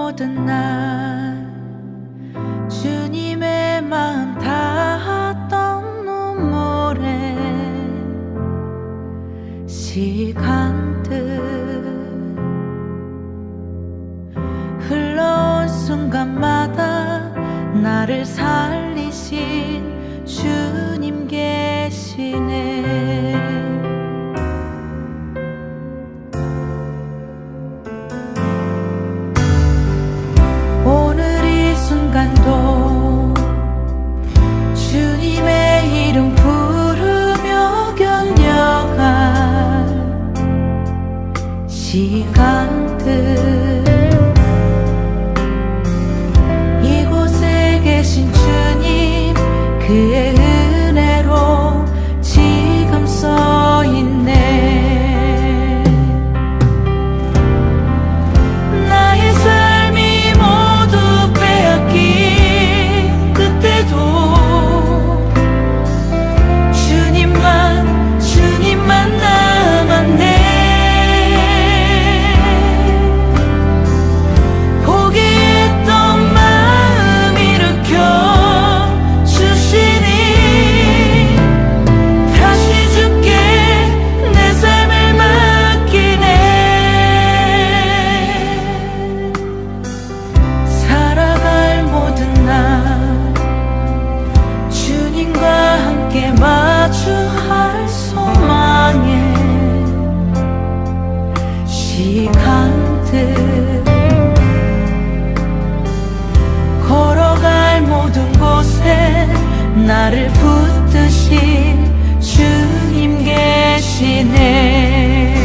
모든 날 주님의 마음 닿았던 눈물에 시간들 흘러온 순간마다 나를 살리신 주님 계시네. 오늘 이 순간도 주님의 이름 부르며 견뎌갈 시간들 이곳에 계신 주님 그의 은혜로 지금 써있네. 나의 삶이 모두 빼앗긴 그때도 주님만 남았네. 포기했던 마음 일으켜 주시니 다시 주께 내 삶을 맡기네. 살아갈 모든 날 주님과 함께 마주할 소망의 시간들 걸어갈 모든 곳에 나를 붙드신 주님 계시네.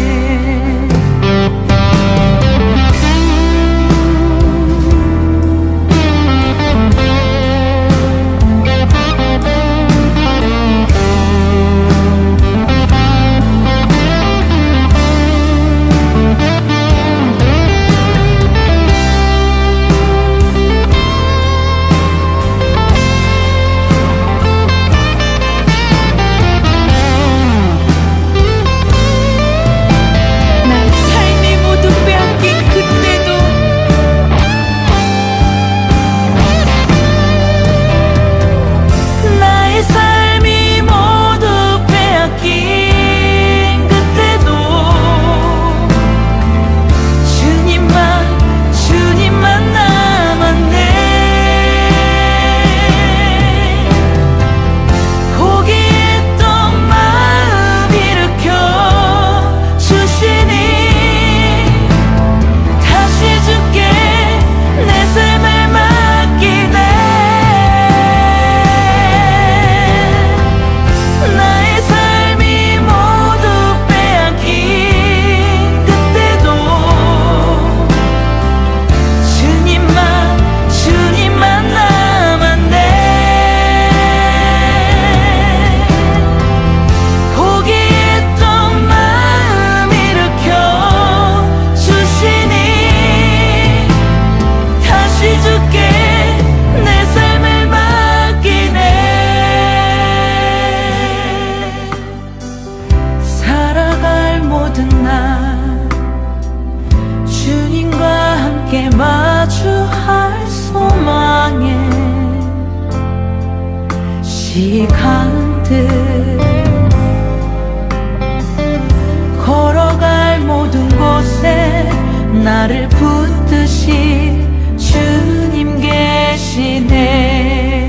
마주할 소망의 시간들 걸어갈 모든 곳에 나를 붙드신 주님 계시네.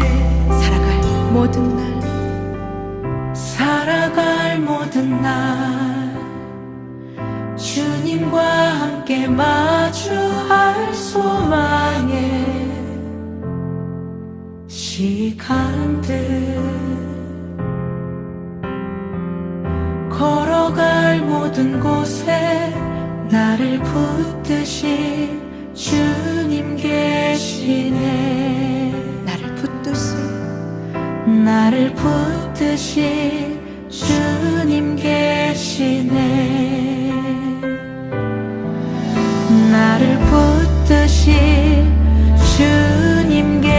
살아갈 모든 날 주님과 함께 마주할 소망의 시간들 걸어갈 모든 곳에 나를 붙드신 주님 계시네. 나를 붙드신 주님 계시네. 나를 붙드신 주님 계시네.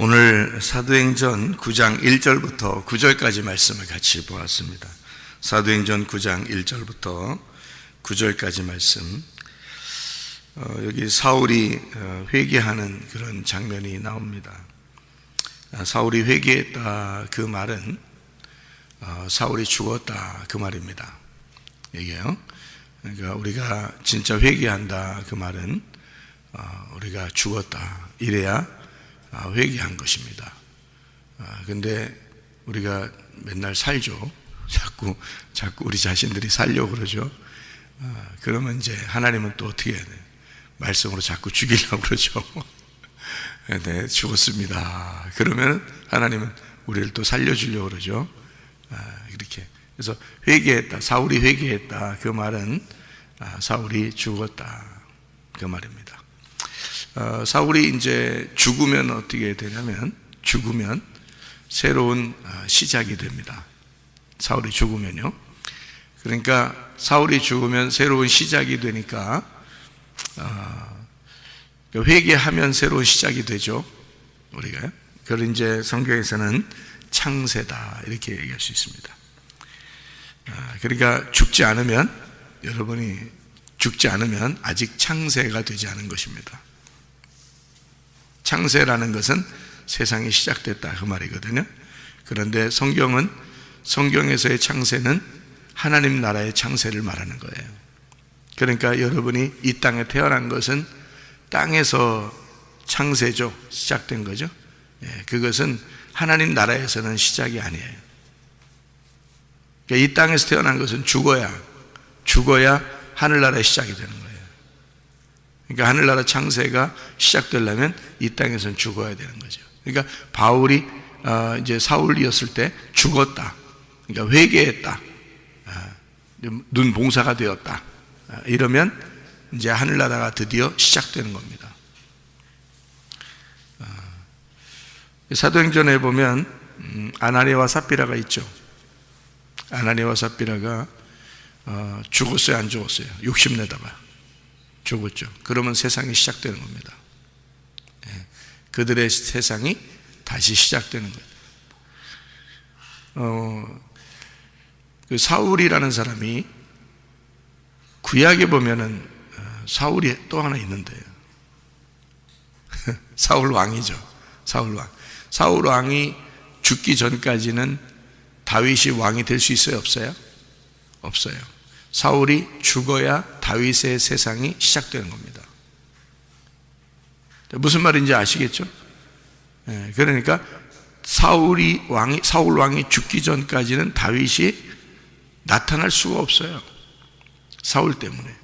오늘 사도행전 9장 1절부터 9절까지 말씀을 같이 보았습니다. 사도행전 9장 1절부터 9절까지 말씀. 여기 사울이 회개하는 그런 장면이 나옵니다. 사울이 회개했다 그 말은 사울이 죽었다 그 말입니다. 이게요. 그러니까 우리가 진짜 회개한다 그 말은 우리가 죽었다 이래야 회개한 것입니다. 근데 우리가 맨날 살죠. 자꾸 우리 자신들이 살려고 그러죠. 그러면 이제 하나님은 또 어떻게 해야 돼요? 말씀으로 자꾸 죽이려고 그러죠. 네, 죽었습니다. 그러면 하나님은 우리를 또 살려주려고 그러죠. 이렇게. 그래서 회개했다, 사울이 회개했다 그 말은 사울이 죽었다 그 말입니다. 사울이 이제 죽으면 어떻게 되냐면, 죽으면 새로운 시작이 됩니다. 사울이 죽으면요. 그러니까 사울이 죽으면 새로운 시작이 되니까 회개하면 새로운 시작이 되죠. 우리가 그걸 이제 성경에서는 창세다 이렇게 얘기할 수 있습니다. 그러니까 죽지 않으면, 여러분이 죽지 않으면 아직 창세가 되지 않은 것입니다. 창세라는 것은 세상이 시작됐다 그 말이거든요. 그런데 성경에서의 창세는 하나님 나라의 창세를 말하는 거예요. 그러니까 여러분이 이 땅에 태어난 것은 땅에서 창세죠. 시작된 거죠. 그것은 하나님 나라에서는 시작이 아니에요. 그러니까 이 땅에서 태어난 것은 죽어야 하늘나라의 시작이 되는 거예요. 그러니까 하늘나라 창세가 시작되려면 이 땅에서는 죽어야 되는 거죠. 그러니까 바울이 이제 사울이었을 때 죽었다. 그러니까 회개했다. 눈 봉사가 되었다. 이러면 이제 하늘나라가 드디어 시작되는 겁니다. 사도행전에 보면 아나니아와 삽비라가 있죠. 아나니아와 삽비라가 죽었어요, 안 죽었어요? 욕심내다가 죽었죠. 그러면 세상이 시작되는 겁니다. 그들의 세상이 다시 시작되는 거예요. 그 사울이라는 사람이 구약에 보면은 사울이 또 하나 있는데요. 사울 왕이죠. 사울 왕이 죽기 전까지는 다윗이 왕이 될 수 있어요, 없어요? 없어요. 사울이 죽어야 다윗의 세상이 시작되는 겁니다. 무슨 말인지 아시겠죠? 그러니까 사울 왕이 죽기 전까지는 다윗이 나타날 수가 없어요. 사울 때문에.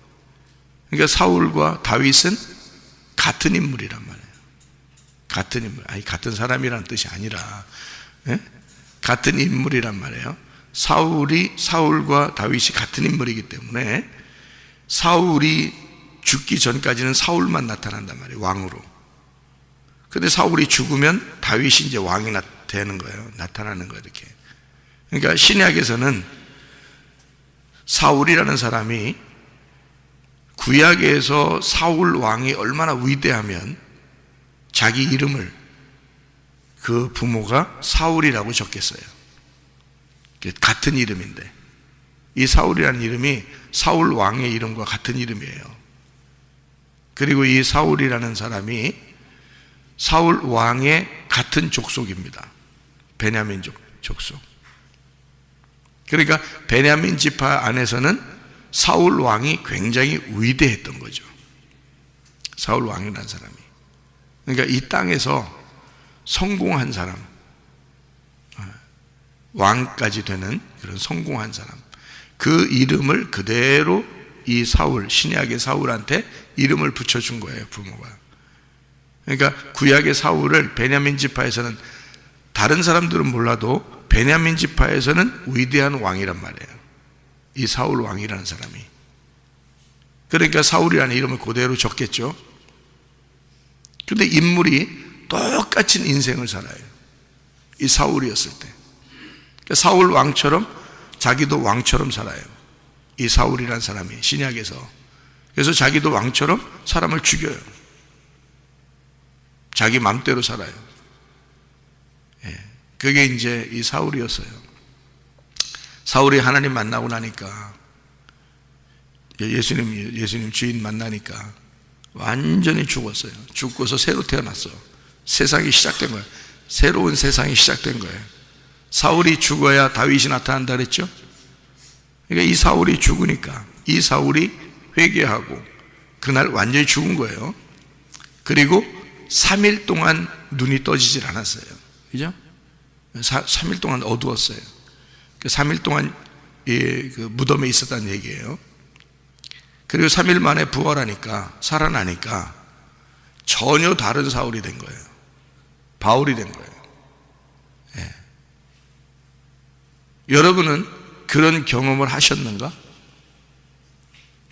그러니까 사울과 다윗은 같은 인물이란 말이에요. 같은 인물. 아니, 같은 사람이라는 뜻이 아니라, 같은 인물이란 말이에요. 사울과 다윗이 같은 인물이기 때문에 사울이 죽기 전까지는 사울만 나타난단 말이에요. 왕으로. 근데 사울이 죽으면 다윗이 이제 왕이 되는 거예요. 나타나는 거예요. 이렇게. 그러니까 신약에서는 사울이라는 사람이 구약에서 사울 왕이 얼마나 위대하면 자기 이름을 그 부모가 사울이라고 적겠어요. 같은 이름인데, 이 사울이라는 이름이 사울 왕의 이름과 같은 이름이에요. 그리고 이 사울이라는 사람이 사울 왕의 같은 족속입니다. 베냐민 족속. 그러니까 베냐민 지파 안에서는 사울 왕이 굉장히 위대했던 거죠. 사울 왕이라는 사람이. 그러니까 이 땅에서 성공한 사람, 왕까지 되는 그런 성공한 사람, 그 이름을 그대로 이 사울, 신약의 사울한테 이름을 붙여준 거예요, 부모가. 그러니까 구약의 사울을 베냐민 지파에서는, 다른 사람들은 몰라도 베냐민 지파에서는 위대한 왕이란 말이에요. 이 사울 왕이라는 사람이. 그러니까 사울이라는 이름을 그대로 적겠죠. 근데 인물이 똑같은 인생을 살아요. 이 사울이었을 때. 그러니까 사울 왕처럼 자기도 왕처럼 살아요. 이 사울이라는 사람이 신약에서. 그래서 자기도 왕처럼 사람을 죽여요. 자기 맘대로 살아요. 그게 이제 이 사울이었어요. 사울이 하나님 만나고 나니까, 예수님 주인 만나니까 완전히 죽었어요. 죽고서 새로 태어났어. 세상이 시작된 거예요. 새로운 세상이 시작된 거예요. 사울이 죽어야 다윗이 나타난다 그랬죠? 그러니까 이 사울이 죽으니까 이 사울이 회개하고 그날 완전히 죽은 거예요. 그리고 3일 동안 눈이 떠지질 않았어요. 그죠? 3일 동안 어두웠어요. 3일 동안 그 무덤에 있었다는 얘기예요. 그리고 3일 만에 부활하니까, 살아나니까 전혀 다른 사울이 된 거예요. 바울이 된 거예요. 예. 여러분은 그런 경험을 하셨는가?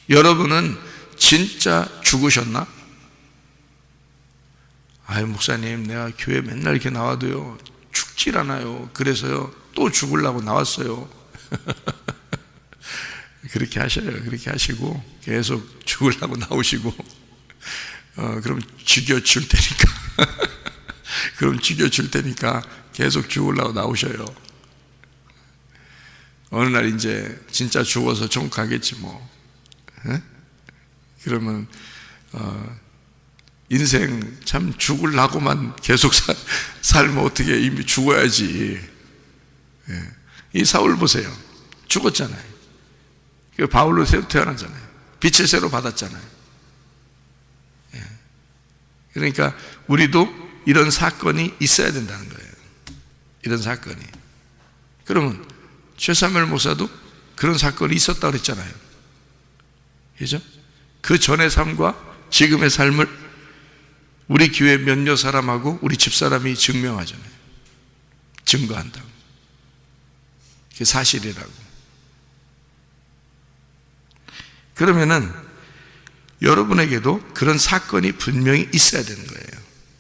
여러분은 진짜 죽으셨나? 아유, 목사님, 내가 교회 맨날 이렇게 나와도요, 죽질 않아요. 그래서요, 또 죽으려고 나왔어요. 그렇게 하셔요. 그렇게 하시고, 계속 죽으려고 나오시고, 그럼 죽여줄 테니까. 그럼 죽여줄 테니까 계속 죽으려고 나오셔요. 어느 날 이제 진짜 죽어서 좀 가겠지 뭐. 에? 그러면 인생 참 죽으려고만 계속 살면 어떻게, 이미 죽어야지. 예. 이 사울 보세요. 죽었잖아요. 바울로 새로 태어났잖아요. 빛을 새로 받았잖아요. 예. 그러니까 우리도 이런 사건이 있어야 된다는 거예요. 이런 사건이. 그러면 최사무엘 목사도 그런 사건이 있었다고 그랬잖아요. 그죠? 그 전의 삶과 지금의 삶을 우리 교회 몇몇 사람하고 우리 집사람이 증명하잖아요. 증거한다고. 그게 사실이라고. 그러면은 여러분에게도 그런 사건이 분명히 있어야 되는 거예요.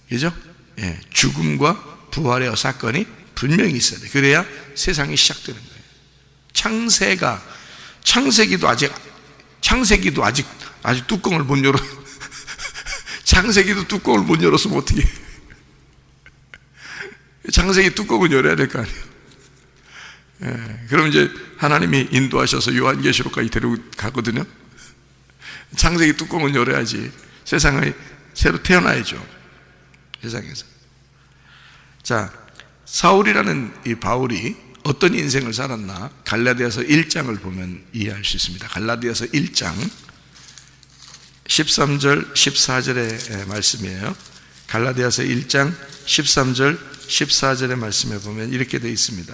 그죠? 예, 죽음과 부활의 사건이 분명히 있어야 돼. 그래야 세상이 시작되는 거예요. 창세기도 아직 뚜껑을 못 열어. 창세기도 뚜껑을 못 열었으면 어떻게? 창세기 뚜껑을 열어야 될 거 아니에요. 예, 그럼 이제 하나님이 인도하셔서 요한계시록까지 데리고 가거든요. 창세기 뚜껑을 열어야지 세상을 새로 태어나야죠. 세상에서. 자, 사울이라는 이 바울이 어떤 인생을 살았나? 갈라디아서 1장을 보면 이해할 수 있습니다. 갈라디아서 1장 13절 14절의 말씀이에요. 갈라디아서 1장 13절 14절의 말씀에 보면 이렇게 되어 있습니다.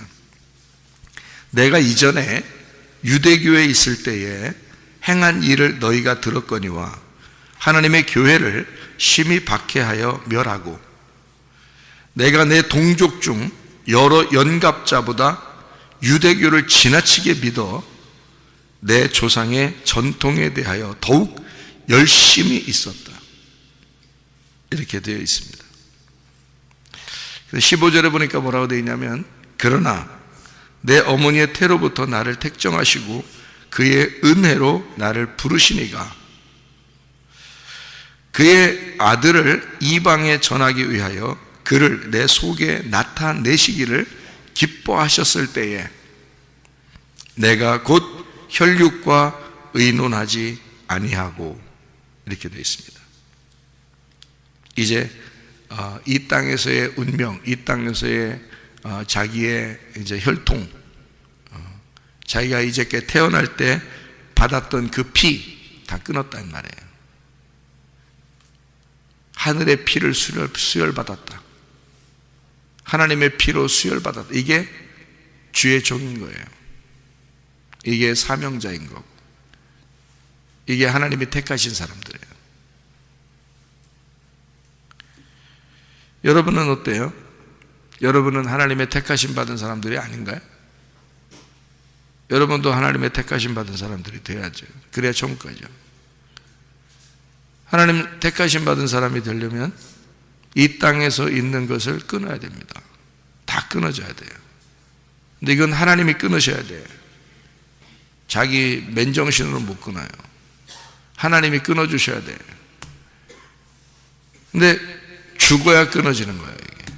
내가 이전에 유대교에 있을 때에 행한 일을 너희가 들었거니와 하나님의 교회를 심히 박해하여 멸하고 내가 내 동족 중 여러 연갑자보다 유대교를 지나치게 믿어 내 조상의 전통에 대하여 더욱 열심히 있었다. 이렇게 되어 있습니다. 15절에 보니까 뭐라고 되어 있냐면 그러나 내 어머니의 태로부터 나를 택정하시고 그의 은혜로 나를 부르시니가 그의 아들을 이방에 전하기 위하여 그를 내 속에 나타내시기를 기뻐하셨을 때에 내가 곧 혈육과 의논하지 아니하고 이렇게 되어 있습니다. 이제 이 땅에서의 운명, 이 땅에서의 자기의 이제 혈통, 자기가 이제께 태어날 때 받았던 그 피 다 끊었단 말이에요. 하늘의 피를 수혈받았다. 하나님의 피로 수혈받았다. 이게 주의 종인 거예요. 이게 사명자인 거고. 이게 하나님이 택하신 사람들이에요. 여러분은 어때요? 여러분은 하나님의 택하심 받은 사람들이 아닌가요? 여러분도 하나님의 택하심 받은 사람들이 돼야죠. 그래야 천국 가죠. 하나님 택하심 받은 사람이 되려면 이 땅에서 있는 것을 끊어야 됩니다. 다 끊어져야 돼요. 근데 이건 하나님이 끊으셔야 돼요. 자기 맨정신으로 못 끊어요. 하나님이 끊어주셔야 돼요. 근데 죽어야 끊어지는 거예요. 이게.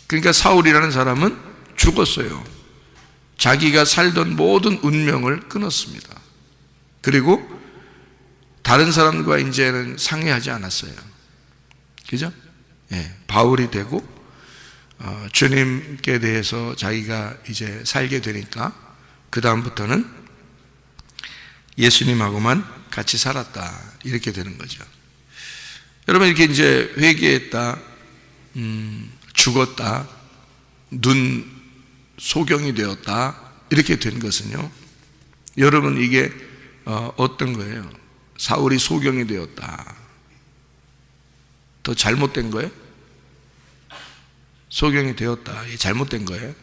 그러니까 사울이라는 사람은 죽었어요. 자기가 살던 모든 운명을 끊었습니다. 그리고 다른 사람과 이제는 상의하지 않았어요. 그죠? 예, 바울이 되고 주님께 대해서 자기가 이제 살게 되니까 그 다음부터는 예수님하고만 같이 살았다, 이렇게 되는 거죠. 여러분, 이렇게 이제 회개했다, 죽었다, 눈 소경이 되었다, 이렇게 된 것은요, 여러분, 이게 어떤 거예요? 사울이 소경이 되었다. 더 잘못된 거예요? 소경이 되었다, 이게 잘못된 거예요?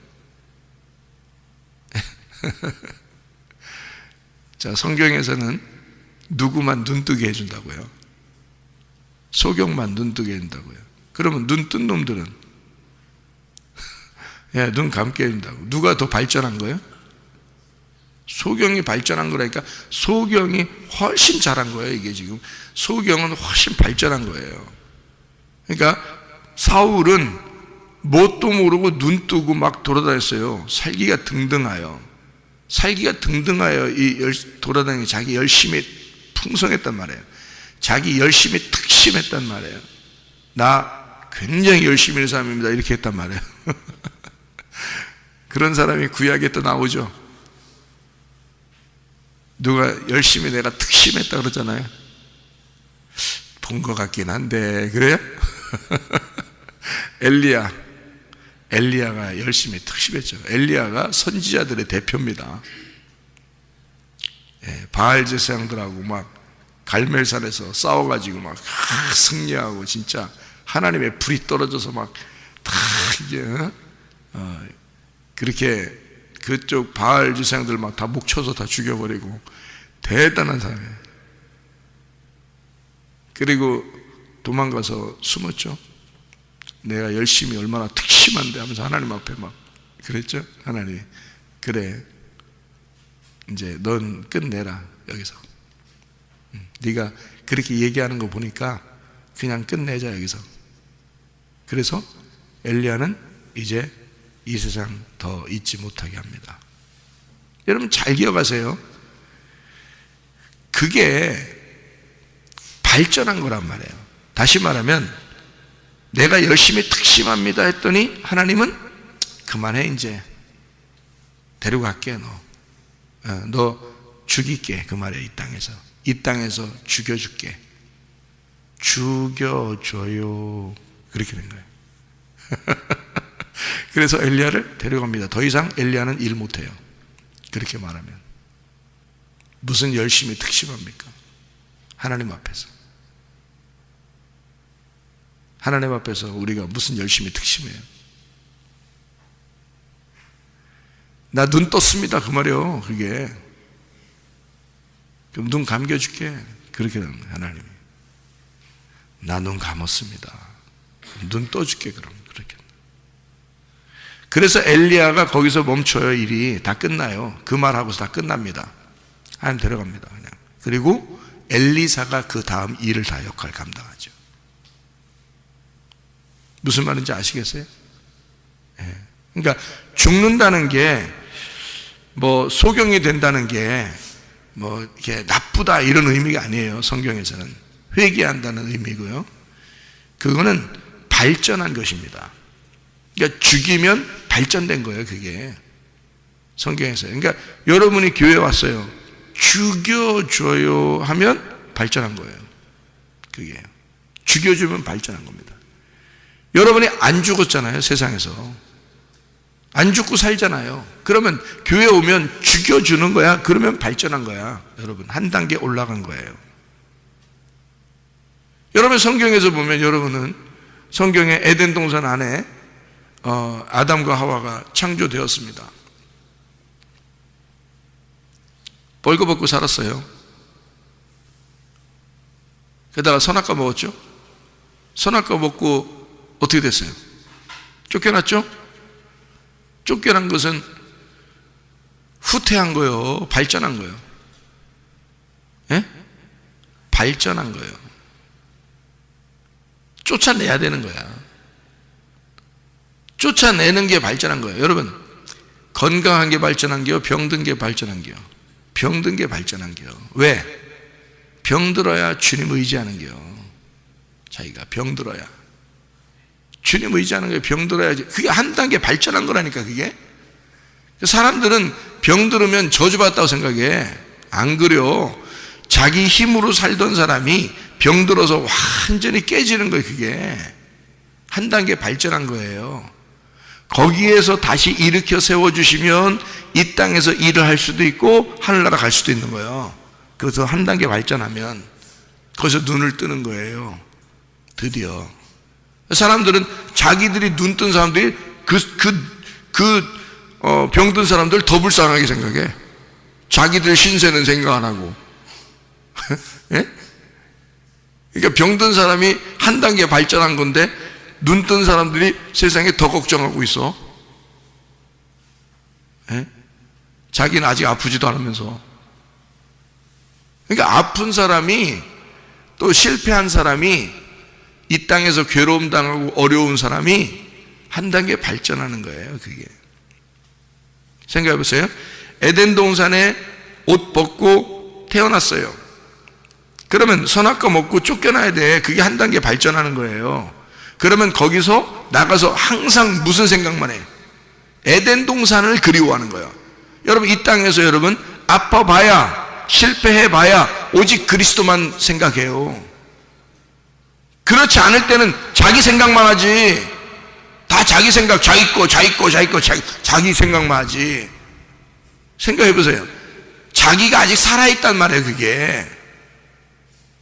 자, 성경에서는 누구만 눈뜨게 해준다고요? 소경만 눈뜨게 해준다고요. 그러면 눈 뜬 놈들은 예, 눈 감게 해준다고. 누가 더 발전한 거예요? 소경이 발전한 거라니까. 소경이 훨씬 잘한 거예요. 이게 지금 소경은 훨씬 발전한 거예요. 그러니까 사울은 뭣도 모르고 눈 뜨고 막 돌아다녔어요. 살기가 등등하여 돌아다니는 자기 열심히 풍성했단 말이에요. 자기 열심히 특심했단 말이에요. 나 굉장히 열심히 하는 사람입니다, 이렇게 했단 말이에요. 그런 사람이 구약에 또 나오죠. 누가 열심히 내가 특심했다 그러잖아요. 본 것 같긴 한데, 그래요? 엘리야가 열심히 특심했죠. 엘리야가 선지자들의 대표입니다. 예, 바알 제사장들하고 막 갈멜산에서 싸워가지고 막 승리하고, 진짜 하나님의 불이 떨어져서 막 다 이제 그렇게 그쪽 바알 제사장들 막 다 목 쳐서 다 죽여버리고, 대단한 사람이에요. 그리고 도망가서 숨었죠. 내가 열심히 얼마나 특심한데 하면서 하나님 앞에 막 그랬죠. 하나님이 그래, 이제 넌 끝내라, 여기서. 네가 그렇게 얘기하는 거 보니까 그냥 끝내자, 여기서. 그래서 엘리야는 이제 이 세상 더 있지 못하게 합니다. 여러분 잘 기억하세요. 그게 발전한 거란 말이에요. 다시 말하면 내가 열심히 특심합니다 했더니 하나님은 그만해, 이제 데리고 갈게, 너 죽일게, 그 말이에요. 이 땅에서 죽여줄게, 죽여줘요, 그렇게 된 거예요. 그래서 엘리야를 데려갑니다. 더 이상 엘리야는 일 못해요. 그렇게 말하면 무슨 열심히 특심합니까? 하나님 앞에서 우리가 무슨 열심히 특심해요? 나 눈 떴습니다, 그 말이요. 그게 그럼 눈 감겨줄게, 그렇게 되는 거예요. 하나님이 나 눈 감았습니다, 눈 떠줄게, 그럼 그렇게. 그래서 엘리야가 거기서 멈춰요. 일이 다 끝나요. 그 말하고서 다 끝납니다. 하나님 데려갑니다, 그냥. 그리고 엘리사가 그 다음 일을 다 역할 감당하죠. 무슨 말인지 아시겠어요? 예. 그러니까 죽는다는 게 뭐 소경이 된다는 게 뭐 이렇게 나쁘다 이런 의미가 아니에요. 성경에서는 회개한다는 의미고요. 그거는 발전한 것입니다. 그러니까 죽이면 발전된 거예요, 그게. 성경에서. 그러니까 여러분이 교회 왔어요. 죽여줘요 하면 발전한 거예요. 그게. 죽여주면 발전한 겁니다. 여러분이 안 죽었잖아요, 세상에서. 안 죽고 살잖아요. 그러면 교회 오면 죽여주는 거야. 그러면 발전한 거야. 여러분, 한 단계 올라간 거예요. 여러분, 성경에서 보면 여러분은 성경의 에덴 동산 안에 아담과 하와가 창조되었습니다. 벌거벗고 살았어요. 게다가 선악과 먹었죠. 선악과 먹고 어떻게 됐어요? 쫓겨났죠? 쫓겨난 것은 후퇴한 거예요? 발전한 거예요? 예? 발전한 거예요. 쫓아내야 되는 거야. 쫓아내는 게 발전한 거예요. 여러분, 건강한 게 발전한 게요, 병든 게 발전한 게요. 병든 게 발전한 게요. 왜? 병들어야 주님 의지하는 게요. 자기가 병들어야 주님 의지하는 거예요. 병들어야지. 그게 한 단계 발전한 거라니까. 그게 사람들은 병들으면 저주받았다고 생각해. 안 그래요. 자기 힘으로 살던 사람이 병들어서 완전히 깨지는 거예요. 그게 한 단계 발전한 거예요. 거기에서 다시 일으켜 세워주시면 이 땅에서 일을 할 수도 있고 하늘나라 갈 수도 있는 거예요. 그래서 한 단계 발전하면 거기서 눈을 뜨는 거예요. 드디어 사람들은 자기들이 눈 뜬 사람들이 병든 사람들 더 불쌍하게 생각해. 자기들 신세는 생각 안 하고. 예? 그러니까 병든 사람이 한 단계 발전한 건데 눈 뜬 사람들이 세상에 더 걱정하고 있어. 예? 자기는 아직 아프지도 않으면서. 그러니까 아픈 사람이 또 실패한 사람이 이 땅에서 괴로움 당하고 어려운 사람이 한 단계 발전하는 거예요. 그게 생각해 보세요. 에덴 동산에 옷 벗고 태어났어요. 그러면 선악과 먹고 쫓겨나야 돼. 그게 한 단계 발전하는 거예요. 그러면 거기서 나가서 항상 무슨 생각만 해? 에덴 동산을 그리워하는 거예요. 여러분, 이 땅에서 여러분 아파봐야, 실패해봐야 오직 그리스도만 생각해요. 그렇지 않을 때는 자기 생각만 하지. 다 자기 생각, 자기 생각만 하지. 생각해 보세요. 자기가 아직 살아있단 말이에요. 그게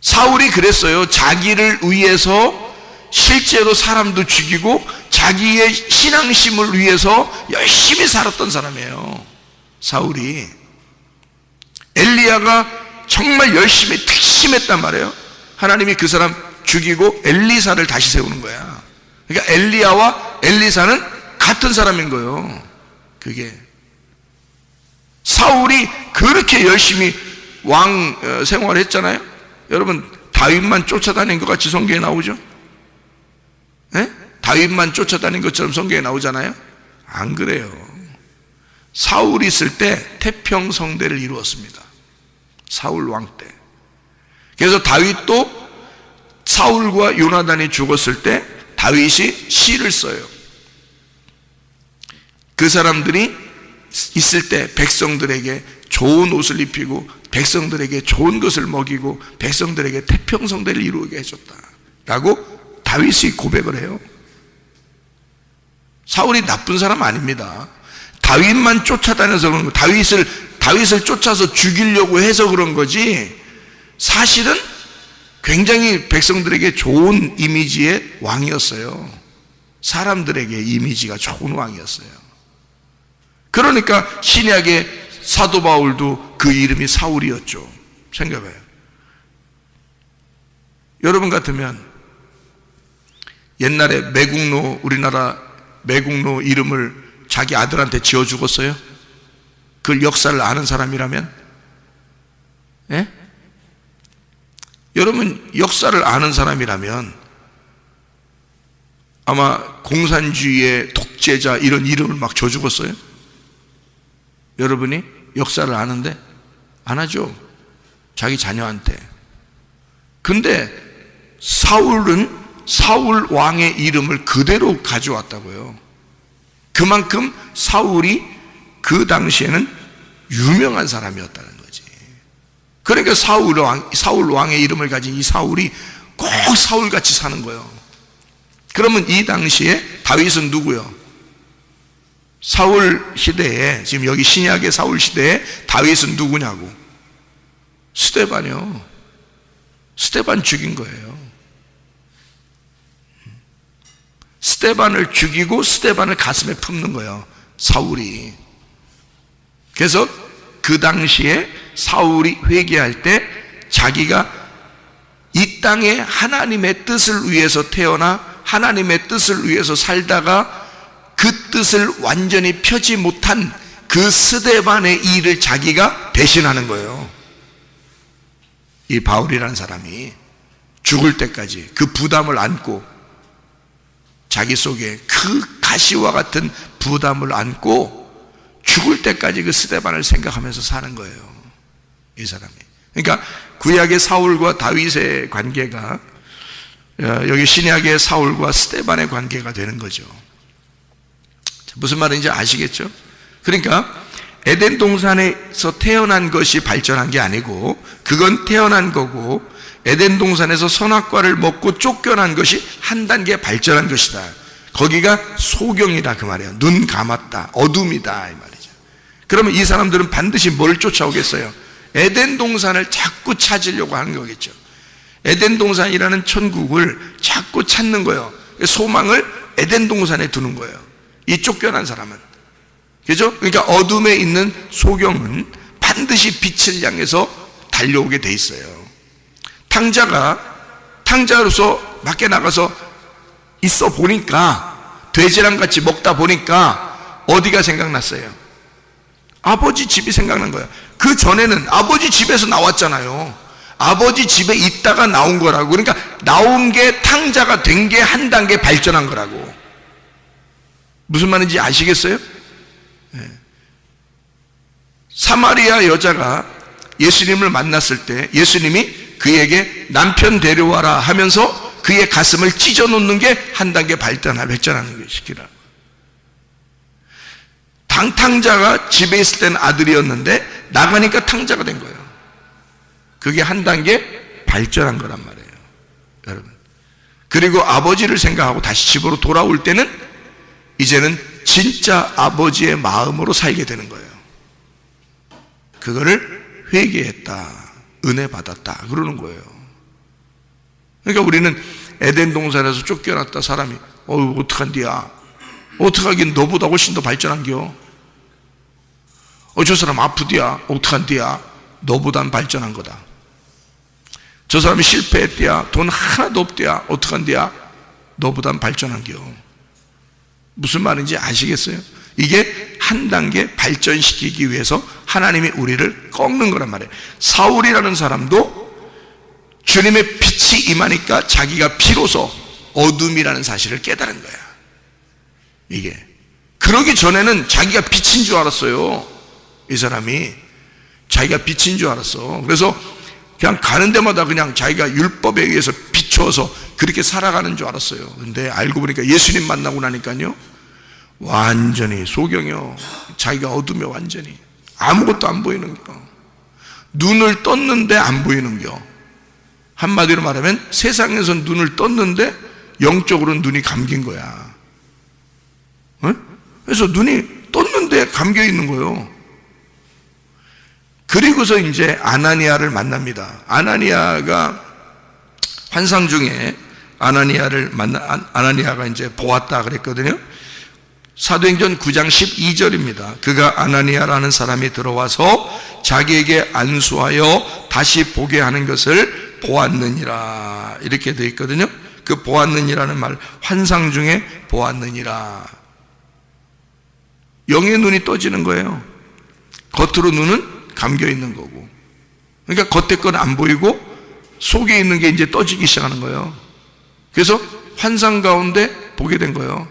사울이 그랬어요. 자기를 위해서 실제로 사람도 죽이고 자기의 신앙심을 위해서 열심히 살았던 사람이에요. 사울이. 엘리야가 정말 열심히 특심했단 말이에요. 하나님이 그 사람 죽이고 엘리사를 다시 세우는 거야. 그러니까 엘리야와 엘리사는 같은 사람인 거예요. 그게 사울이 그렇게 열심히 왕 생활을 했잖아요. 여러분, 다윗만 쫓아다닌 것 같이 성경에 나오죠? 네? 다윗만 쫓아다닌 것처럼 성경에 나오잖아요. 안 그래요. 사울이 있을 때 태평성대를 이루었습니다. 사울 왕 때. 그래서 다윗도 사울과 요나단이 죽었을 때 다윗이 시를 써요. 그 사람들이 있을 때 백성들에게 좋은 옷을 입히고 백성들에게 좋은 것을 먹이고 백성들에게 태평성대를 이루게 해줬다 라고 다윗이 고백을 해요. 사울이 나쁜 사람 아닙니다. 다윗만 쫓아다녀서 그런 거, 다윗을 쫓아서 죽이려고 해서 그런 거지, 사실은 굉장히 백성들에게 좋은 이미지의 왕이었어요. 사람들에게 이미지가 좋은 왕이었어요. 그러니까 신약의 사도 바울도 그 이름이 사울이었죠. 생각해봐요. 여러분 같으면 옛날에 매국노, 우리나라 매국노 이름을 자기 아들한테 지어 죽었어요? 그 역사를 아는 사람이라면? 예? 여러분, 역사를 아는 사람이라면 아마 공산주의의 독재자 이런 이름을 막 줘 죽었어요? 여러분이 역사를 아는데? 안 하죠. 자기 자녀한테. 근데 사울은 사울 왕의 이름을 그대로 가져왔다고요. 그만큼 사울이 그 당시에는 유명한 사람이었다는 거지. 그러니까 사울 왕의 이름을 가진 이 사울이 꼭 사울같이 사는 거예요. 그러면 이 당시에 다윗은 누구요? 사울 시대에, 지금 여기 신약의 사울 시대에 다윗은 누구냐고? 스데반이요. 스데반 죽인 거예요. 스데반을 죽이고 스데반을 가슴에 품는 거예요, 사울이. 그래서 그 당시에 사울이 회개할 때 자기가 이 땅에 하나님의 뜻을 위해서 태어나 하나님의 뜻을 위해서 살다가 그 뜻을 완전히 펴지 못한 그 스데반의 일을 자기가 배신하는 거예요. 이 바울이라는 사람이 죽을 때까지 그 부담을 안고 자기 속에 그 가시와 같은 부담을 안고 죽을 때까지 그 스데반을 생각하면서 사는 거예요, 이 사람이. 그러니까 구약의 사울과 다윗의 관계가 여기 신약의 사울과 스데반의 관계가 되는 거죠. 무슨 말인지 아시겠죠? 그러니까 에덴 동산에서 태어난 것이 발전한 게 아니고, 그건 태어난 거고, 에덴 동산에서 선악과를 먹고 쫓겨난 것이 한 단계 발전한 것이다. 거기가 소경이다 그 말이에요. 눈 감았다, 어둠이다 이 말이죠. 그러면 이 사람들은 반드시 뭘 쫓아오겠어요? 에덴 동산을 자꾸 찾으려고 하는 거겠죠. 에덴 동산이라는 천국을 자꾸 찾는 거예요. 소망을 에덴 동산에 두는 거예요, 이 쫓겨난 사람은. 그죠? 그러니까 어둠에 있는 소경은 반드시 빛을 향해서 달려오게 돼 있어요. 탕자로서 밖에 나가서 있어 보니까, 돼지랑 같이 먹다 보니까 어디가 생각났어요? 아버지 집이 생각난 거예요. 그 전에는 아버지 집에서 나왔잖아요. 아버지 집에 있다가 나온 거라고. 그러니까 나온 게 탕자가 된 게 한 단계 발전한 거라고. 무슨 말인지 아시겠어요? 네. 사마리아 여자가 예수님을 만났을 때 예수님이 그에게 남편 데려와라 하면서 그의 가슴을 찢어놓는 게 한 단계 발전하는 것이기라. 탕자가 집에 있을 때는 아들이었는데 나가니까 탕자가 된 거예요. 그게 한 단계 발전한 거란 말이에요, 여러분. 그리고 아버지를 생각하고 다시 집으로 돌아올 때는 이제는 진짜 아버지의 마음으로 살게 되는 거예요. 그거를 회개했다, 은혜 받았다 그러는 거예요. 그러니까 우리는 에덴 동산에서 쫓겨났다 사람이 어떡한디야, 어떡하긴 너보다 훨씬 더 발전한겨. 저 사람 아프디야, 어떡한디야, 너보단 발전한 거다. 저 사람이 실패했디야, 돈 하나도 없디야, 어떡한디야, 너보단 발전한겨. 무슨 말인지 아시겠어요? 이게 한 단계 발전시키기 위해서 하나님이 우리를 꺾는 거란 말이에요. 사울이라는 사람도 주님의 빛이 임하니까 자기가 비로소 어둠이라는 사실을 깨달은 거야. 이게 그러기 전에는 자기가 빛인 줄 알았어요. 이 사람이 자기가 빛인 줄 알았어. 그래서 그냥 가는 데마다 그냥 자기가 율법에 의해서 비춰서 그렇게 살아가는 줄 알았어요. 근데 알고 보니까 예수님 만나고 나니까요, 완전히 소경이요. 자기가 어둠에 완전히 아무것도 안 보이는 겨. 눈을 떴는데 안 보이는 겨. 한마디로 말하면 세상에서 눈을 떴는데 영적으로는 눈이 감긴 거야. 그래서 눈이 떴는데 감겨 있는 거예요. 그리고서 이제 아나니아를 만납니다. 아나니아가 환상 중에 아나니아가 이제 보았다 그랬거든요. 사도행전 9장 12절입니다. 그가 아나니아라는 사람이 들어와서 자기에게 안수하여 다시 보게 하는 것을 보았느니라, 이렇게 되어 있거든요. 그 보았느니라는 말, 환상 중에 보았느니라. 영의 눈이 떠지는 거예요. 겉으로 눈은 감겨 있는 거고, 그러니까 겉에 건 안 보이고 속에 있는 게 이제 떠지기 시작하는 거예요. 그래서 환상 가운데 보게 된 거예요.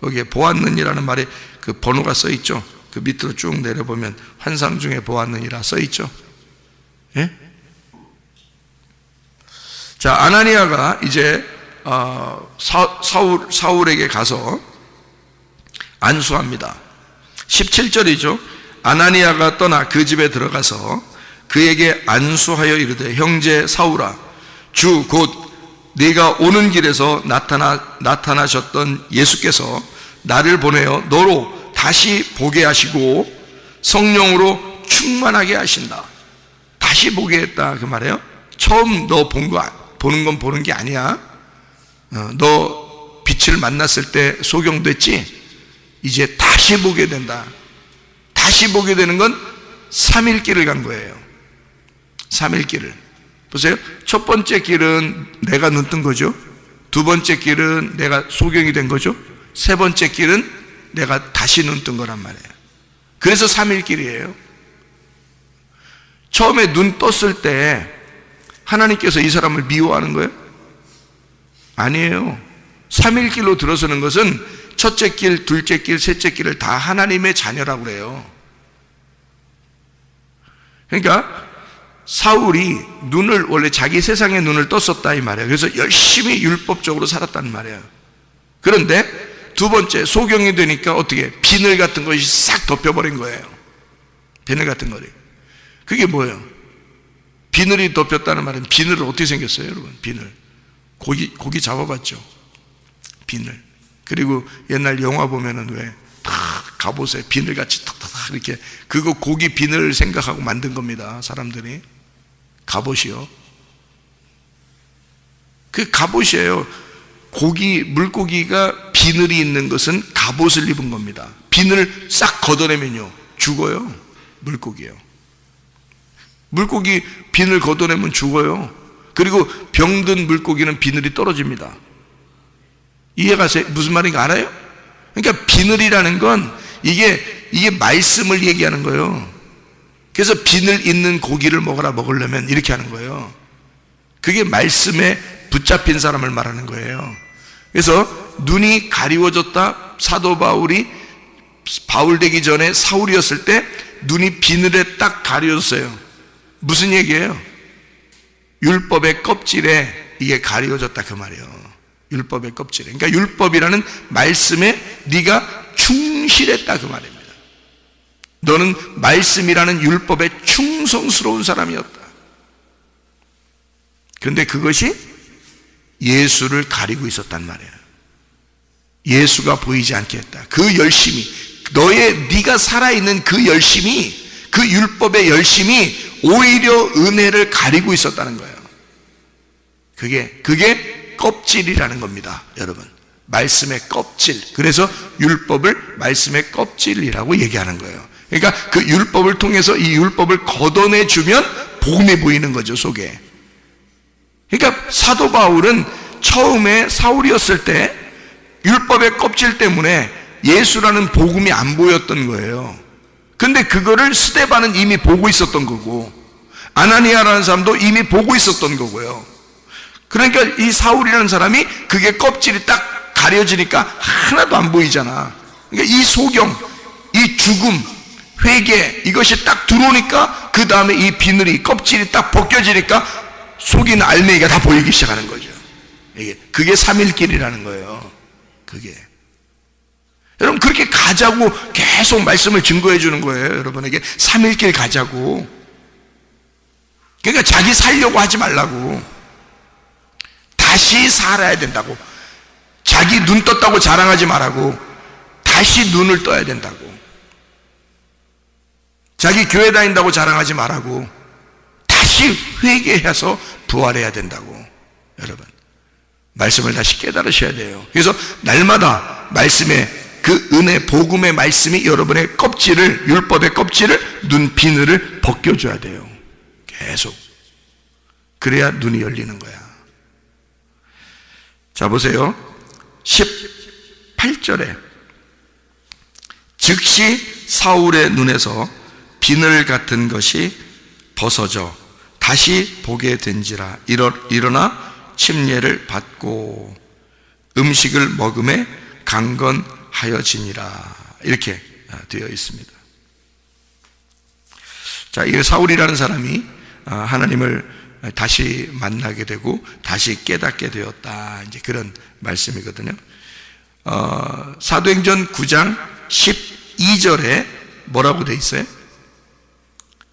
거기에 보았느니라는 말에 그 번호가 써 있죠. 그 밑으로 쭉 내려보면 환상 중에 보았느니라 써 있죠. 예? 자, 아나니아가 이제 사울에게 가서 안수합니다. 17절이죠. 아나니아가 떠나 그 집에 들어가서 그에게 안수하여 이르되, 형제 사울아, 주 곧 네가 오는 길에서 나타나셨던 예수께서 나를 보내어 너로 다시 보게 하시고 성령으로 충만하게 하신다. 다시 보게 했다 그 말이에요. 처음 너 보는 건 보는 게 아니야. 너 빛을 만났을 때 소경됐지? 이제 다시 보게 된다. 다시 보게 되는 건 3일 길을 간 거예요. 3일 길을. 보세요. 첫 번째 길은 내가 눈 뜬 거죠. 두 번째 길은 내가 소경이 된 거죠. 세 번째 길은 내가 다시 눈 뜬 거란 말이에요. 그래서 3일 길이에요. 처음에 눈 떴을 때 하나님께서 이 사람을 미워하는 거예요? 아니에요. 3일 길로 들어서는 것은 첫째 길, 둘째 길, 셋째 길을 다 하나님의 자녀라고 그래요. 그러니까 사울이 원래 자기 세상에 눈을 떴었다 이 말이에요. 그래서 열심히 율법적으로 살았단 말이에요. 그런데 두 번째 소경이 되니까 어떻게 비늘 같은 것이 싹 덮여버린 거예요. 비늘 같은 거리. 그게 뭐예요? 비늘이 덮였다는 말은 비늘은 어떻게 생겼어요, 여러분? 비늘. 고기 잡아봤죠? 비늘. 그리고 옛날 영화 보면은 왜 갑옷에 비늘같이 탁탁탁 이렇게 그거 고기 비늘 생각하고 만든 겁니다, 사람들이. 갑옷이요. 그 갑옷이에요. 물고기가 비늘이 있는 것은 갑옷을 입은 겁니다. 비늘 싹 걷어내면요 죽어요. 물고기요. 물고기 비늘 걷어내면 죽어요. 그리고 병든 물고기는 비늘이 떨어집니다. 이해가세요? 무슨 말인가 알아요? 그러니까 비늘이라는 건 이게 말씀을 얘기하는 거예요. 그래서 비늘 있는 고기를 먹으려면 이렇게 하는 거예요. 그게 말씀에 붙잡힌 사람을 말하는 거예요. 그래서 눈이 가리워졌다. 사도 바울 되기 전에 사울이었을 때 눈이 비늘에 딱 가려졌어요. 무슨 얘기예요? 율법의 껍질에 이게 가려졌다 그 말이에요. 율법의 껍질에. 그러니까 율법이라는 말씀에 네가 충실했다 그 말입니다. 너는 말씀이라는 율법에 충성스러운 사람이었다. 그런데 그것이 예수를 가리고 있었단 말이에요. 예수가 보이지 않게 했다. 그 열심이, 네가 살아있는 그 열심이, 그 율법의 열심이 오히려 은혜를 가리고 있었다는 거예요. 그게 껍질이라는 겁니다, 여러분. 말씀의 껍질. 그래서 율법을 말씀의 껍질이라고 얘기하는 거예요. 그러니까 그 율법을 통해서 이 율법을 걷어내주면 복음이 보이는 거죠, 속에. 그러니까 사도 바울은 처음에 사울이었을 때 율법의 껍질 때문에 예수라는 복음이 안 보였던 거예요. 근데 그거를 스데반은 이미 보고 있었던 거고, 아나니아라는 사람도 이미 보고 있었던 거고요. 그러니까 이 사울이라는 사람이 그게 껍질이 딱 가려지니까 하나도 안 보이잖아. 그러니까 이 소경, 이 죽음, 회개, 이것이 딱 들어오니까 그 다음에 이 비늘이, 껍질이 딱 벗겨지니까 속에 있는 알맹이가 다 보이기 시작하는 거죠. 그게 삼일길이라는 거예요. 그게. 여러분 그렇게 가자고 계속 말씀을 증거해 주는 거예요. 여러분에게 삼일길 가자고. 그러니까 자기 살려고 하지 말라고. 다시 살아야 된다고. 자기 눈 떴다고 자랑하지 말라고. 다시 눈을 떠야 된다고. 자기 교회 다닌다고 자랑하지 말라고. 다시 회개해서 부활해야 된다고. 여러분 말씀을 다시 깨달으셔야 돼요. 그래서 날마다 말씀의 그 은혜, 복음의 말씀이 여러분의 껍질을, 율법의 껍질을, 눈 비늘을 벗겨줘야 돼요. 계속. 그래야 눈이 열리는 거야. 자 보세요. 18절에 즉시 사울의 눈에서 비늘 같은 것이 벗어져 다시 보게 된지라. 일어나 침례를 받고 음식을 먹음에 강건하여지니라. 이렇게 되어 있습니다. 자, 이 사울이라는 사람이 하나님을 다시 만나게 되고 다시 깨닫게 되었다. 이제 그런 말씀이거든요. 사도행전 9장 12절에 뭐라고 되어 있어요?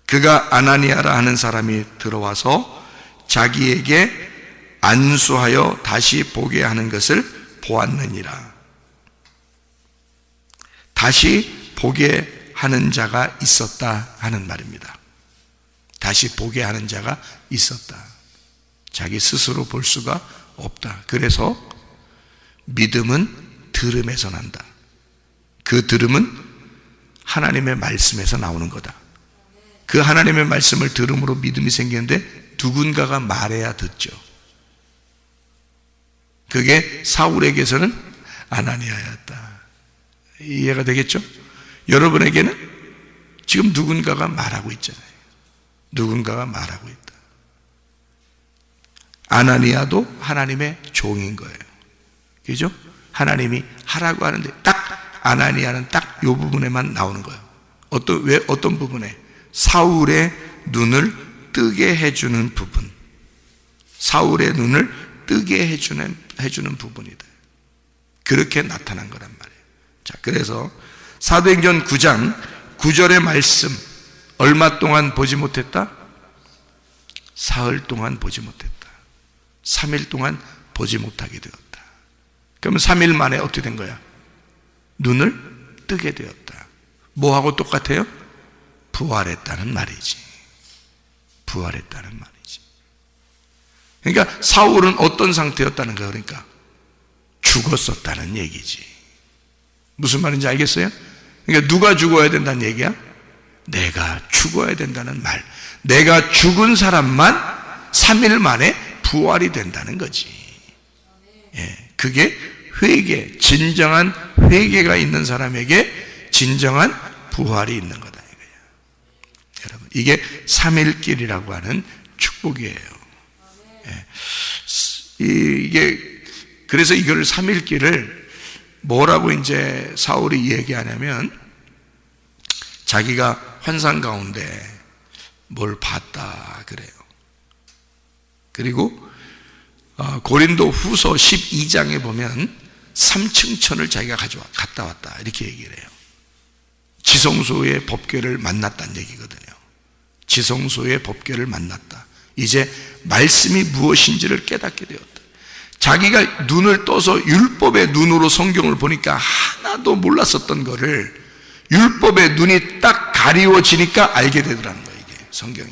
그가 아나니아라 하는 사람이 들어와서 자기에게 안수하여 다시 보게 하는 것을 보았느니라. 다시 보게 하는 자가 있었다 하는 말입니다. 다시 보게 하는 자가 있었다. 자기 스스로 볼 수가 없다. 그래서 믿음은 들음에서 난다. 그 들음은 하나님의 말씀에서 나오는 거다. 그 하나님의 말씀을 들음으로 믿음이 생기는데 누군가가 말해야 듣죠. 그게 사울에게서는 아나니아였다. 이해가 되겠죠? 여러분에게는 지금 누군가가 말하고 있잖아요. 누군가가 말하고 있다. 아나니아도 하나님의 종인 거예요. 그죠? 하나님이 하라고 하는데 딱 아나니아는 딱 이 부분에만 나오는 거예요. 어떤 부분에? 사울의 눈을 뜨게 해주는 부분. 사울의 눈을 뜨게 해주는 부분이다. 그렇게 나타난 거란 말이에요. 자, 그래서 사도행전 9장 9절의 말씀, 얼마 동안 보지 못했다? 사흘 동안 보지 못했다. 3일 동안 보지 못하게 되었다. 그러면 3일 만에 어떻게 된 거야? 눈을 뜨게 되었다. 뭐하고 똑같아요? 부활했다는 말이지. 부활했다는 말이지. 그러니까 사울은 어떤 상태였다는 거야? 그러니까 죽었었다는 얘기지. 무슨 말인지 알겠어요? 그러니까 누가 죽어야 된다는 얘기야? 내가 죽어야 된다는 말. 내가 죽은 사람만 3일 만에 부활이 된다는 거지. 예, 그게 회개, 진정한 회개가 있는 사람에게 진정한 부활이 있는 거다 이거예요. 여러분, 이게 3일길이라고 하는 축복이에요. 예, 이게 그래서 이걸 3일길을 뭐라고 이제 사울이 얘기하냐면, 자기가 환상 가운데 뭘 봤다 그래요. 그리고 고린도 후서 12장에 보면 3층 천을 자기가 갔다 왔다 이렇게 얘기를 해요. 지성소의 법궤를 만났다는 얘기거든요. 지성소의 법궤를 만났다. 이제 말씀이 무엇인지를 깨닫게 되었다. 자기가 눈을 떠서 율법의 눈으로 성경을 보니까 하나도 몰랐었던 거를 율법의 눈이 딱 가리워지니까 알게 되더라는 거예요. 이게 성경이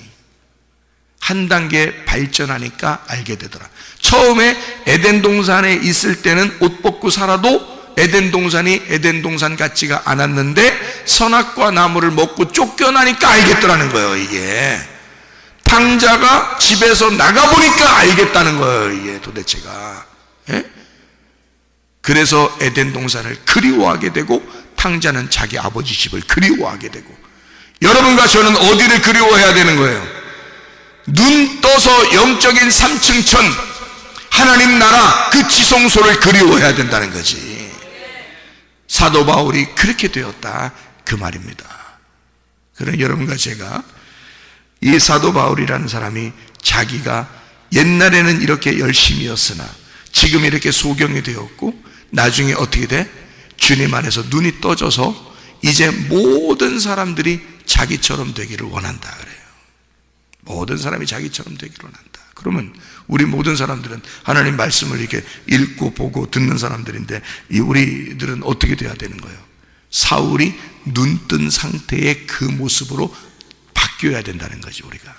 한 단계 발전하니까 알게 되더라. 처음에 에덴 동산에 있을 때는 옷 벗고 살아도 에덴 동산이 에덴 동산 같지가 않았는데 선악과 나무를 먹고 쫓겨나니까 알겠더라는 거예요. 이게 탕자가 집에서 나가보니까 알겠다는 거예요. 이게 도대체가. 예? 그래서 에덴 동산을 그리워하게 되고 탕자는 자기 아버지 집을 그리워하게 되고, 여러분과 저는 어디를 그리워해야 되는 거예요? 눈 떠서 영적인 3층 천, 하나님 나라 그 지성소를 그리워해야 된다는 거지. 사도 바울이 그렇게 되었다 그 말입니다. 그럼 여러분과 제가 이 사도 바울이라는 사람이 자기가 옛날에는 이렇게 열심이었으나 지금 이렇게 소경이 되었고, 나중에 어떻게 돼? 주님 안에서 눈이 떠져서 이제 모든 사람들이 자기처럼 되기를 원한다 그래요. 모든 사람이 자기처럼 되기를 원한다. 그러면 우리 모든 사람들은 하나님 말씀을 이렇게 읽고 보고 듣는 사람들인데, 우리들은 어떻게 돼야 되는 거예요? 사울이 눈뜬 상태의 그 모습으로 바뀌어야 된다는 거지, 우리가.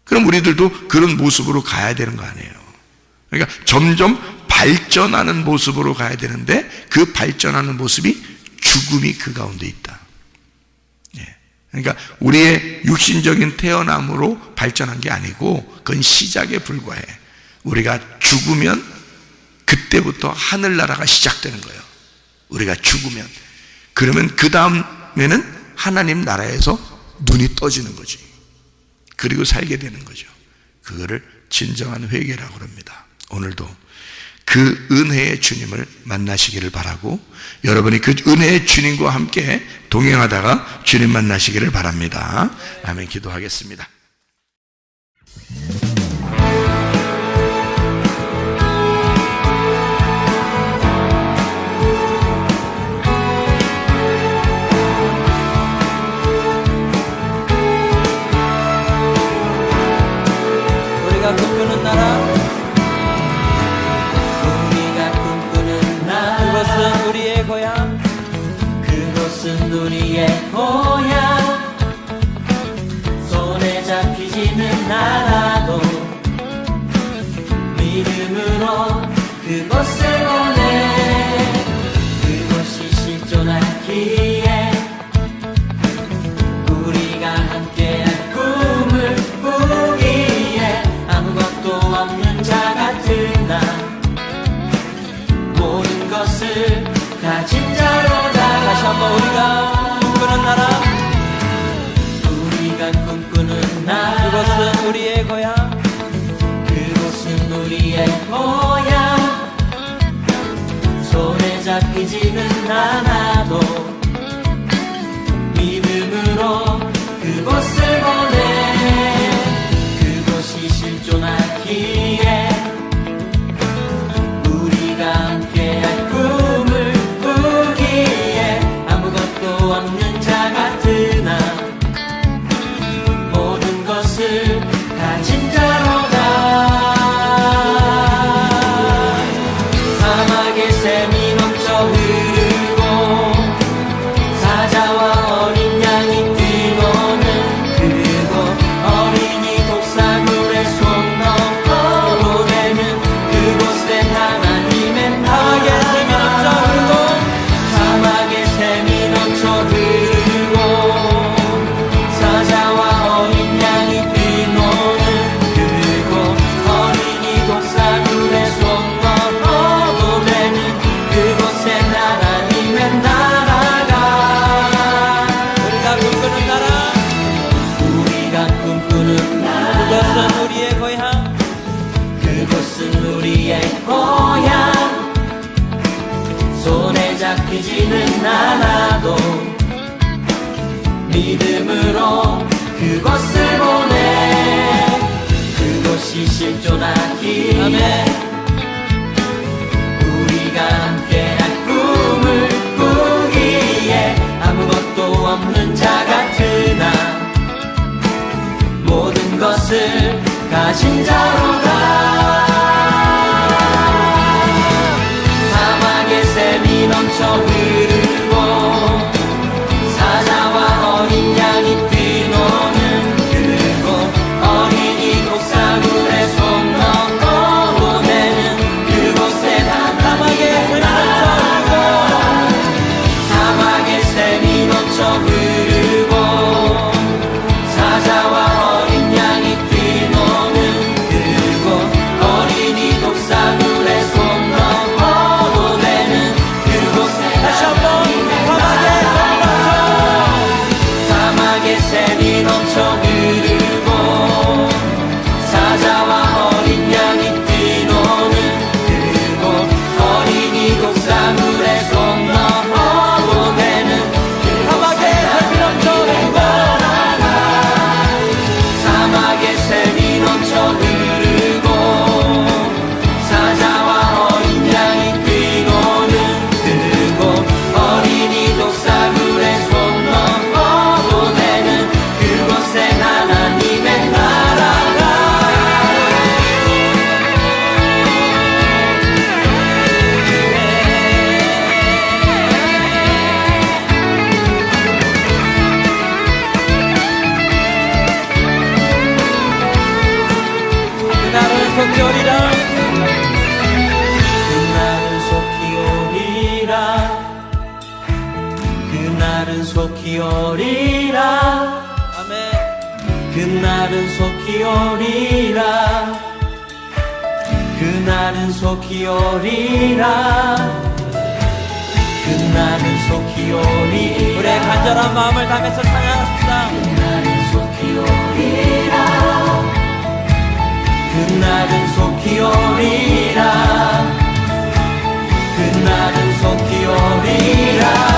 그럼 우리들도 그런 모습으로 가야 되는 거 아니에요? 그러니까 점점 발전하는 모습으로 가야 되는데, 그 발전하는 모습이 죽음이 그 가운데 있다. 예. 그러니까 우리의 육신적인 태어남으로 발전한 게 아니고 그건 시작에 불과해. 우리가 죽으면 그때부터 하늘나라가 시작되는 거예요. 우리가 죽으면. 그러면 그 다음에는 하나님 나라에서 눈이 떠지는 거지. 그리고 살게 되는 거죠. 그거를 진정한 회개라고 합니다. 오늘도 그 은혜의 주님을 만나시기를 바라고, 여러분이 그 은혜의 주님과 함께 동행하다가 주님 만나시기를 바랍니다. 아멘. 기도하겠습니다. 우리가 꿈꾸는 나라, 그것은 우리의 고향, 그곳은 우리의 고향. 손에 잡히지는 않아도 믿음으로 그곳을 보내. 그곳이 실존하기에 우리가 함께한 꿈을 꾸기에 아무것도 없는 자 같은 나, 모든 것을 가진 자로다. 다시 한번 우리가 꿈꾸는 나라, 우리가 꿈꾸는 나라, 그곳은 우리의 고향, 그곳은 우리의 고향. 잡히지는 않아도 믿음으로 그곳을 보내 그곳이 실존하기에 우리가 함께할 꿈을 꾸기에 아무것도 없는 자 같으나 모든 것을 가진 자로다. 사막의 샘이 넘쳐 흐르고 사자와 어린 양이 뛰노는 그곳 어린이 독사물에 손 넣고 되는 그곳에 하나님의 나의 샘이 넘쳐 흐르고 사막의 샘이 넘쳐 흐르고 사자와 어린 양이 뛰노는 그곳 어린이 독사물에 손 넣고 되는 그곳에 하나님의 나라가 우리가 꿈꾸는 나라 우리가 꿈꾸는 나라 그것은 우리의 고향 그곳은 우리의 고향 손에 잡히지는 않아도 믿음으로 그곳을 보내 그곳이 실존하기에 우리가 함께할 꿈을 꾸기에 아무것도 없는 자 같으나 모든 것을 가진 자로다. 사막의 샘이 넘쳐 흐르고 사자와 어린 양이 뛰노는 그곳 어린이 독사물에 손 넣고 보내는 그곳에 사막의 사막의 샘이 넘쳐 흐르고 사자와 어린 양이 뛰노는 그곳 어린이 독사물에 손 넣고 보내는 그곳에 다시 한번 사막의 샘이 넘쳐 흐르고 사자와 어린 양이 뛰노는 그곳 어린이 독사물에 손 넣고 보내는 사막의 샘이 넘쳐 흐르고 사막의 샘이 넘쳐 흐르고 사자와 어린 양이 뛰노는 그곳 어린이 독사물에 손 넣고 보내는 그곳에 하나님의 나라가 그날은 속히 오리라 그날은 속히 오리라 그날은 속히 오리라 아멘 그날은 속히 오리라 그날은 속히 오리라 그날은 속히 오리라 우리의 간절한 마음을 담아서 찬양합시다. 그날은 속히 오리라 그날은 속히 오리라 그날은 속히 오리라